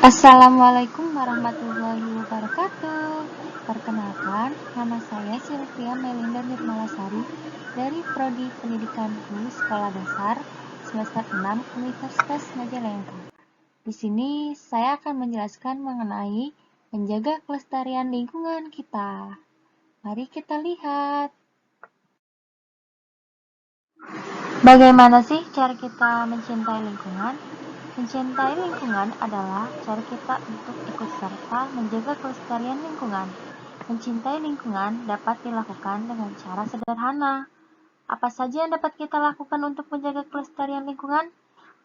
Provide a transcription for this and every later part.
Assalamualaikum warahmatullahi wabarakatuh. Perkenalkan, nama saya Sylvia Melinda Nirmalasari dari Prodi Pendidikanku Sekolah Dasar semester 6 Universitas Majalengka. Di sini saya akan menjelaskan mengenai menjaga kelestarian lingkungan kita. Mari kita lihat. Bagaimana sih cara kita mencintai lingkungan? Mencintai lingkungan adalah cara kita untuk ikut serta menjaga kelestarian lingkungan. Mencintai lingkungan dapat dilakukan dengan cara sederhana. Apa saja yang dapat kita lakukan untuk menjaga kelestarian lingkungan?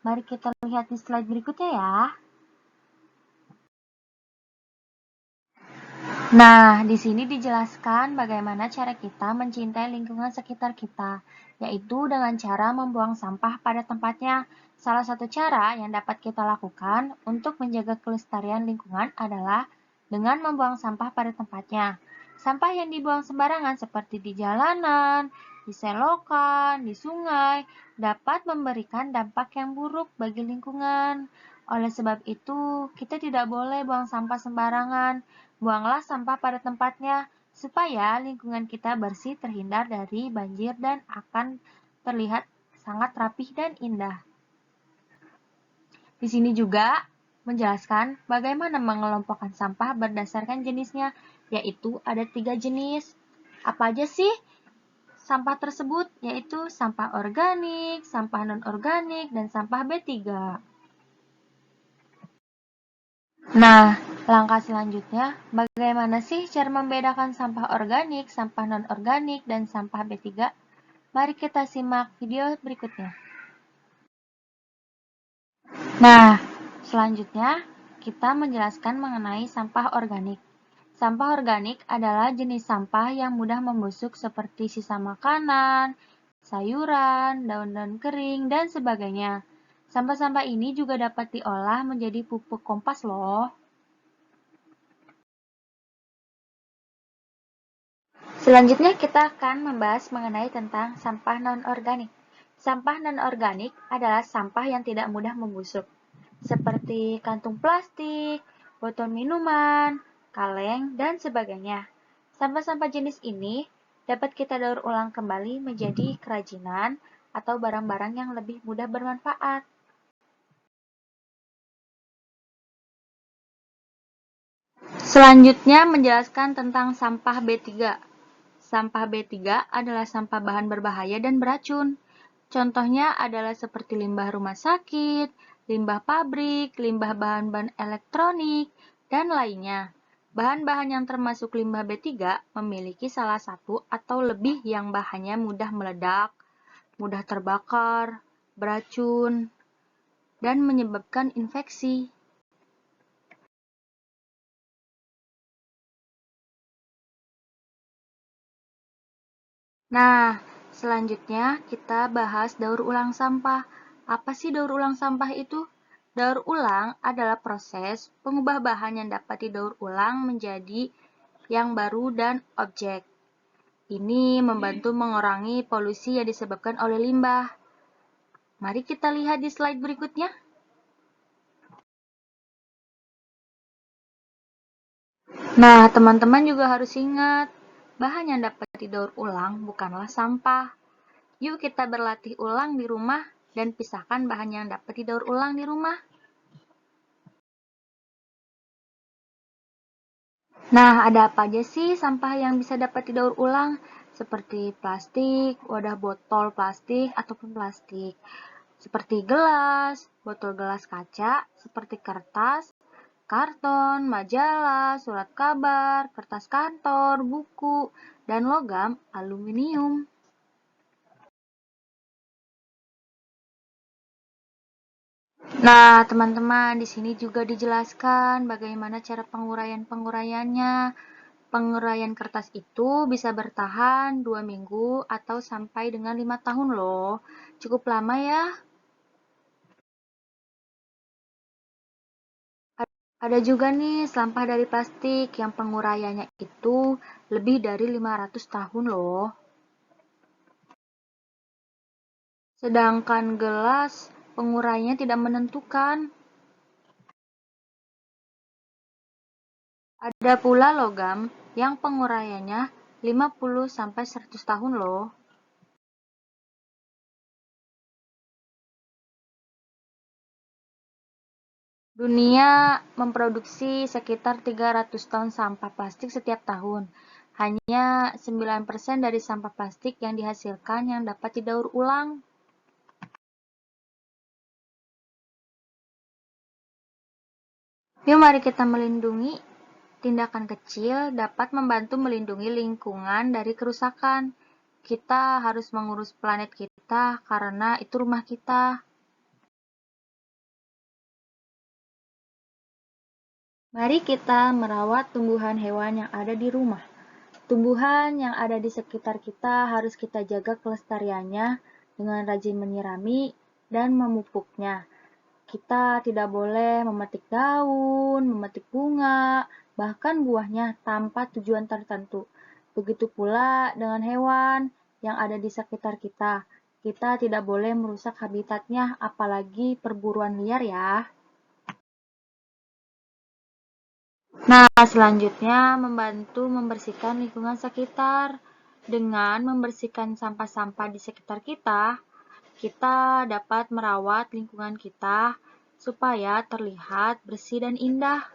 Mari kita lihat di slide berikutnya ya. Nah, di sini dijelaskan bagaimana cara kita mencintai lingkungan sekitar kita, yaitu dengan cara membuang sampah pada tempatnya. Salah satu cara yang dapat kita lakukan untuk menjaga kelestarian lingkungan adalah dengan membuang sampah pada tempatnya. Sampah yang dibuang sembarangan seperti di jalanan, di selokan, di sungai, dapat memberikan dampak yang buruk bagi lingkungan. Oleh sebab itu, kita tidak boleh buang sampah sembarangan. Buanglah sampah pada tempatnya supaya lingkungan kita bersih, terhindar dari banjir, dan akan terlihat sangat rapih dan indah. Di sini juga menjelaskan bagaimana mengelompokkan sampah berdasarkan jenisnya, yaitu ada 3 jenis. Apa aja sih sampah tersebut? Yaitu sampah organik, sampah non-organik, dan sampah B3. Nah, langkah selanjutnya, bagaimana sih cara membedakan sampah organik, sampah non-organik, dan sampah B3? Mari kita simak video berikutnya. Nah, selanjutnya kita menjelaskan mengenai sampah organik. Sampah organik adalah jenis sampah yang mudah membusuk seperti sisa makanan, sayuran, daun-daun kering, dan sebagainya. Sampah-sampah ini juga dapat diolah menjadi pupuk kompas loh. Selanjutnya kita akan membahas mengenai tentang sampah non-organik. Sampah non-organik adalah sampah yang tidak mudah membusuk, seperti kantung plastik, botol minuman, kaleng, dan sebagainya. Sampah-sampah jenis ini dapat kita daur ulang kembali menjadi kerajinan atau barang-barang yang lebih mudah bermanfaat. Selanjutnya menjelaskan tentang sampah B3. Sampah B3 adalah sampah bahan berbahaya dan beracun. Contohnya adalah seperti limbah rumah sakit, limbah pabrik, limbah bahan-bahan elektronik, dan lainnya. Bahan-bahan yang termasuk limbah B3 memiliki salah satu atau lebih yang bahannya mudah meledak, mudah terbakar, beracun, dan menyebabkan infeksi. Nah, selanjutnya kita bahas daur ulang sampah. Apa sih daur ulang sampah itu? Daur ulang adalah proses pengubah bahan yang dapat didaur ulang menjadi yang baru dan objek. Ini membantu mengurangi polusi yang disebabkan oleh limbah. Mari kita lihat di slide berikutnya. Nah, teman-teman juga harus ingat, bahan yang dapat didaur ulang bukanlah sampah. Yuk kita berlatih ulang di rumah dan pisahkan bahan yang dapat didaur ulang di rumah. Nah, ada apa aja sih sampah yang bisa dapat didaur ulang? Seperti plastik, wadah botol plastik ataupun plastik. Seperti gelas, botol gelas kaca, seperti kertas, karton, majalah, surat kabar, kertas kantor, buku, dan logam aluminium. Nah, teman-teman, di sini juga dijelaskan bagaimana cara penguraiannya. Penguraian kertas itu bisa bertahan 2 minggu atau sampai dengan 5 tahun loh. Cukup lama ya. Ada juga nih sampah dari plastik yang penguraiannya itu lebih dari 500 tahun loh. Sedangkan gelas penguraiannya tidak menentukan. Ada pula logam yang penguraiannya 50-100 tahun loh. Dunia memproduksi sekitar 300 ton sampah plastik setiap tahun. Hanya 9% dari sampah plastik yang dihasilkan yang dapat didaur ulang. Yuk mari kita melindungi. Tindakan kecil dapat membantu melindungi lingkungan dari kerusakan. Kita harus mengurus planet kita karena itu rumah kita. Mari kita merawat tumbuhan hewan yang ada di rumah. Tumbuhan yang ada di sekitar kita harus kita jaga kelestariannya dengan rajin menyirami dan memupuknya. Kita tidak boleh memetik daun, memetik bunga, bahkan buahnya tanpa tujuan tertentu. Begitu pula dengan hewan yang ada di sekitar kita. Kita tidak boleh merusak habitatnya, apalagi perburuan liar ya. Nah, selanjutnya membantu membersihkan lingkungan sekitar. Dengan membersihkan sampah-sampah di sekitar kita, kita dapat merawat lingkungan kita supaya terlihat bersih dan indah.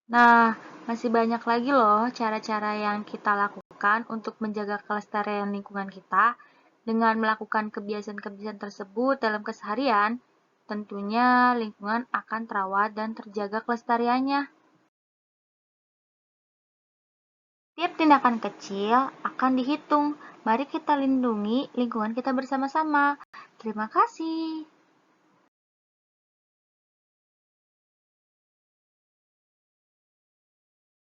Nah, masih banyak lagi loh cara-cara yang kita lakukan untuk menjaga kelestarian lingkungan kita. Dengan melakukan kebiasaan-kebiasaan tersebut dalam keseharian, tentunya lingkungan akan terawat dan terjaga kelestariannya. Tiap tindakan kecil akan dihitung. Mari kita lindungi lingkungan kita bersama-sama. Terima kasih.